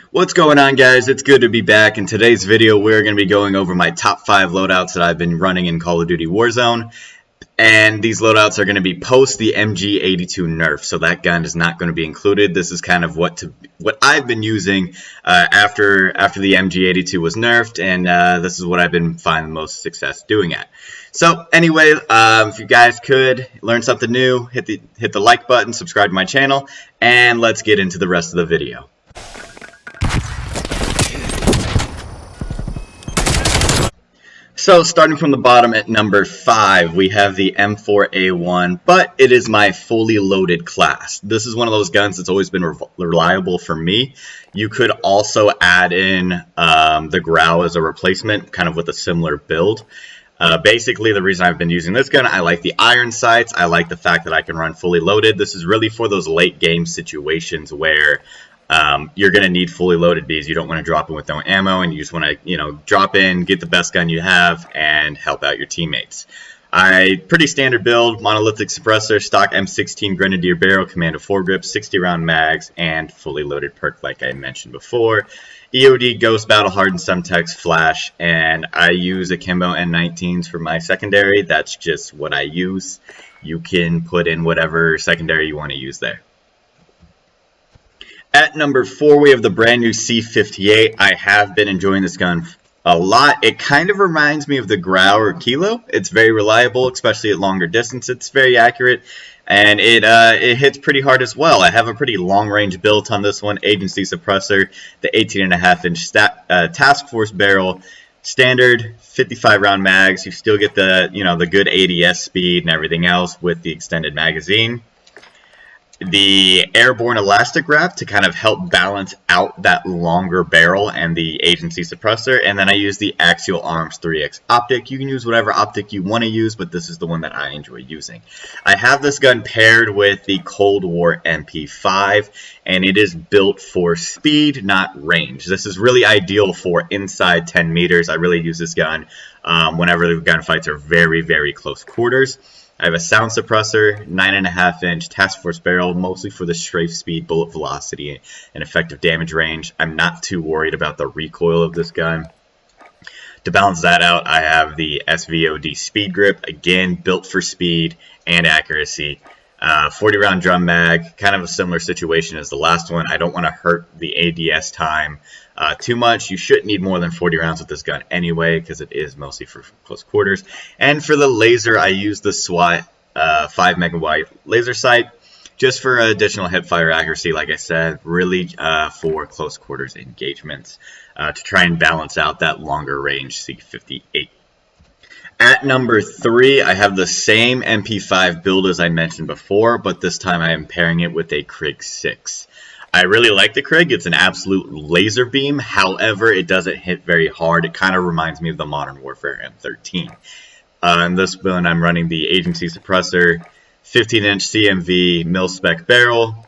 What's going on, guys? It's good to be back. In today's video, we're going to be going over my top 5 loadouts that I've been running in Call of Duty Warzone. And these loadouts are going to be post the MG82 Nerf, so that gun is not going to be included. This is kind of what I've been using after the MG82 was nerfed, and this is what I've been finding the most success doing at. So anyway, if you guys could learn something new, hit the like button, subscribe to my channel, and let's get into the rest of the video. So starting from the bottom at number 5, we have the M4A1, but it is my fully loaded class. This is one of those guns that's always been reliable for me. You could also add in the Grau as a replacement, kind of with a similar build. Basically, the reason I've been using this gun, I like the iron sights. I like the fact that I can run fully loaded. This is really for those late game situations where you're going to need fully loaded because you don't want to drop in with no ammo, and you just want to, drop in, get the best gun you have, and help out your teammates. Pretty standard build, monolithic suppressor, stock M16 Grenadier barrel, commando foregrip, 60 round mags, and fully loaded perk like I mentioned before. EOD, Ghost, Battle Hardened, Semtex, Flash, and I use akimbo N19s for my secondary. That's just what I use. You can put in whatever secondary you want to use there. At number 4, we have the brand new C58. I have been enjoying this gun a lot. It kind of reminds me of the Grau or Kilo. It's very reliable, especially at longer distance. It's very accurate, and it hits pretty hard as well. I have a pretty long-range build on this one. Agency suppressor, the 18.5-inch task force barrel, standard 55-round mags. You still get the the good ADS speed and everything else with the extended magazine. The airborne elastic wrap to kind of help balance out that longer barrel and the agency suppressor, and then I use the axial arms 3x optic. You can use whatever optic you want to use, but this is the one that I enjoy using. I have this gun paired with the Cold War MP5, and it is built for speed, not range. This is really ideal for inside 10 meters. I really use this gun whenever the gunfights are very, very close quarters. I have a sound suppressor, 9.5-inch task force barrel, mostly for the strafe speed, bullet velocity, and effective damage range. I'm not too worried about the recoil of this gun. To balance that out, I have the SVOD speed grip, again built for speed and accuracy. 40-round drum mag, kind of a similar situation as the last one. I don't want to hurt the ADS time too much. You shouldn't need more than 40 rounds with this gun anyway, because it is mostly for close quarters. And for the laser, I use the SWAT 5 megabyte laser sight, just for additional hip fire accuracy, like I said, really for close quarters engagements, to try and balance out that longer range C58. At number 3, I have the same MP5 build as I mentioned before, but this time I am pairing it with a Krig 6. I really like the Krig. It's an absolute laser beam. However, it doesn't hit very hard. It kind of reminds me of the Modern Warfare M13. In this build, I'm running the agency suppressor, 15-inch CMV mil-spec barrel,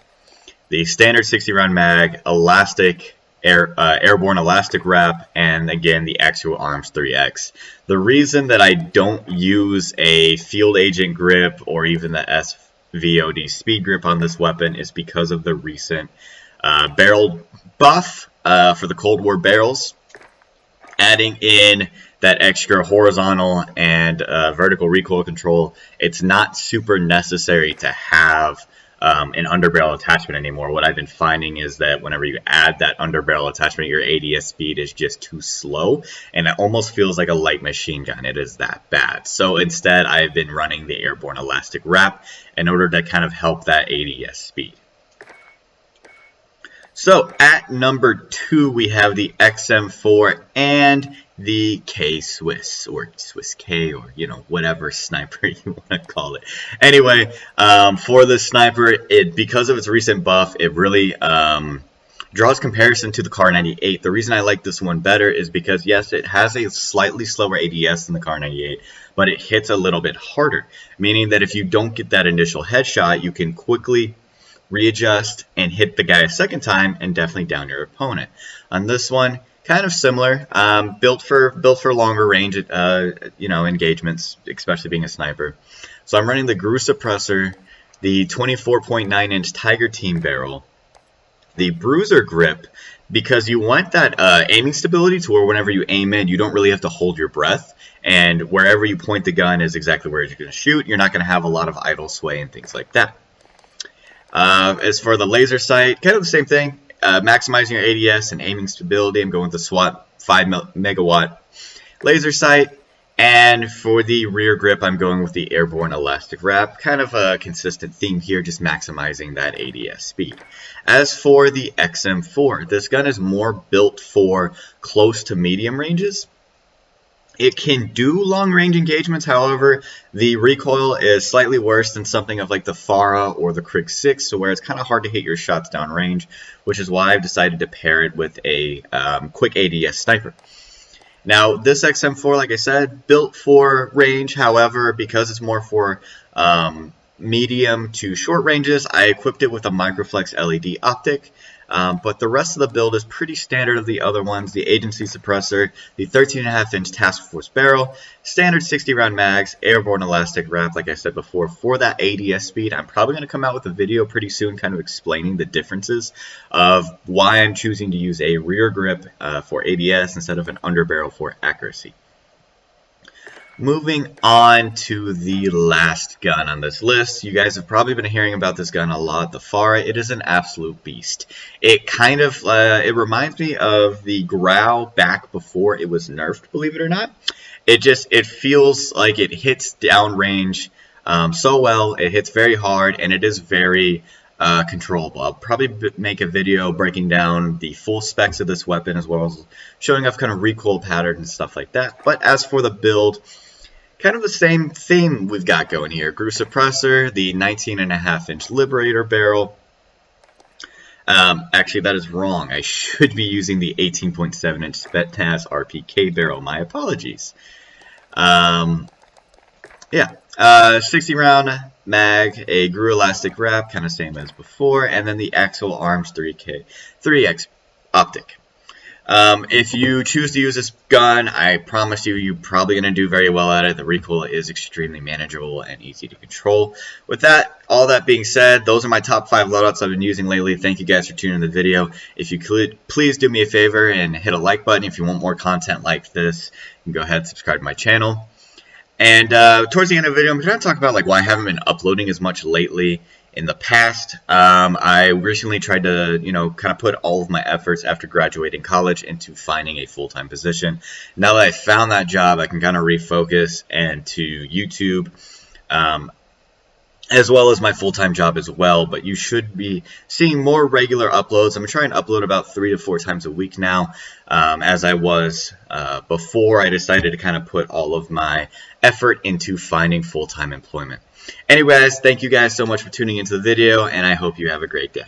the standard 60-round mag, elastic airborne elastic wrap, and again the axial arms 3x. The reason that I don't use a field agent grip or even the SVOD speed grip on this weapon is because of the recent barrel buff for the Cold War barrels, adding in that extra horizontal and vertical recoil control. It's not super necessary to have an underbarrel attachment anymore. What I've been finding is that whenever you add that underbarrel attachment, your ADS speed is just too slow, and it almost feels like a light machine gun. It is that bad. So instead, I've been running the airborne elastic wrap in order to kind of help that ADS speed. So at number 2, we have the XM4 and the K-Swiss, or Swiss K, or whatever sniper you want to call it. Anyway, for the sniper, because of its recent buff, it really draws comparison to the Kar 98. The reason I like this one better is because, yes, it has a slightly slower ADS than the Kar 98, but it hits a little bit harder, meaning that if you don't get that initial headshot, you can quickly readjust and hit the guy a second time and definitely down your opponent. On this one, kind of similar, built for longer range engagements, especially being a sniper. So I'm running the GRU suppressor, the 24.9-inch Tiger Team barrel, the Bruiser grip, because you want that aiming stability to where whenever you aim in, you don't really have to hold your breath, and wherever you point the gun is exactly where you're going to shoot. You're not going to have a lot of idle sway and things like that. As for the laser sight, kind of the same thing. Maximizing your ADS and aiming stability. I'm going with the SWAT 5 megawatt laser sight. And for the rear grip, I'm going with the airborne elastic wrap. Kind of a consistent theme here, just maximizing that ADS speed. As for the XM4, this gun is more built for close to medium ranges. It can do long-range engagements, however, the recoil is slightly worse than something of like the Farah or the Krig 6, so where it's kind of hard to hit your shots downrange, which is why I've decided to pair it with a quick ADS sniper. Now, this XM4, like I said, built for range, however, because it's more for medium to short ranges, I equipped it with a Microflex LED optic. But the rest of the build is pretty standard of the other ones. The agency suppressor, the 13.5-inch task force barrel, standard 60-round mags, airborne elastic wrap, like I said before, for that ADS speed. I'm probably going to come out with a video pretty soon kind of explaining the differences of why I'm choosing to use a rear grip for ADS instead of an underbarrel for accuracy. Moving on to the last gun on this list. You guys have probably been hearing about this gun a lot, the Farah. It is an absolute beast. It kind of, it reminds me of the Grau back before it was nerfed, believe it or not. It feels like it hits downrange so well, it hits very hard, and it is very controllable. I'll probably make a video breaking down the full specs of this weapon as well as showing off kind of recoil patterns and stuff like that. But as for the build, kind of the same theme we've got going here. Grew suppressor, the 19.5-inch Liberator barrel. Actually, that is wrong. I should be using the 18.7-inch Spetsnaz RPK barrel. My apologies. Yeah, 60-round mag, a Grew elastic wrap, kind of same as before, and then the Axel Arms 3X optic. If you choose to use this gun, I promise you, you're probably going to do very well at it. The recoil is extremely manageable and easy to control. With that, all that being said, those are my top 5 loadouts I've been using lately. Thank you guys for tuning in the video. If you could, please do me a favor and hit a like button. If you want more content like this, you can go ahead and subscribe to my channel. And towards the end of the video, I'm going to talk about like why I haven't been uploading as much lately. In the past, I recently tried to, kind of put all of my efforts after graduating college into finding a full-time position. Now that I found that job, I can kind of refocus into YouTube, as well as my full-time job as well. But you should be seeing more regular uploads. I'm trying to upload about 3 to 4 times a week now, as I was before I decided to kind of put all of my effort into finding full-time employment. Anyways, thank you guys so much for tuning into the video, and I hope you have a great day.